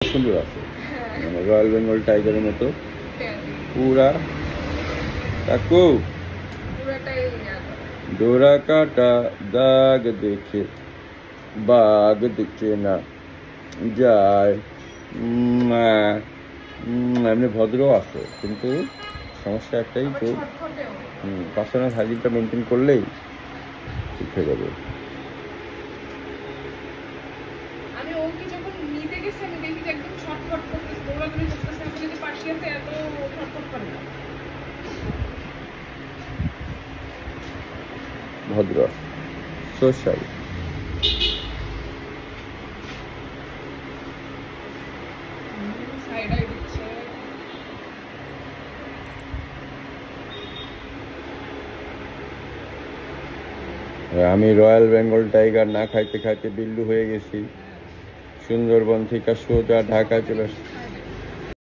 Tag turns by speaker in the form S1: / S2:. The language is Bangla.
S1: সুন্দর আছে, মানে রয়্যাল বেঙ্গল টাইগারের মতো পুরা। কাকু ডোরা কাটা দাগ দেখে বাঘ দেখে না যায়। এমনি ভদ্র আছে, কিন্তু সমস্যা একটাই, তো পার্সোনাল হাইজিনটা মেনটেন করলেই ঠিক হয়ে যাবে।
S2: আমি ওকে যখন নিতে গেছি আমি দেখি যে একদম ছটফট করতেছে, দৌড়াদৌড়ি করতেছে। আমি যদি পার্সিয়াতে এত ছটফট করে না।
S1: ভদ্র, সোশ্যাল।
S2: সাইড আই দিচ্ছে।
S1: আমি রয়্যাল বেঙ্গল টাইগার না খাইতে খাইতে বিল্লু হয়ে গেছি। সুন্দরবন থেকে সোজা ঢাকা চলে আসছি।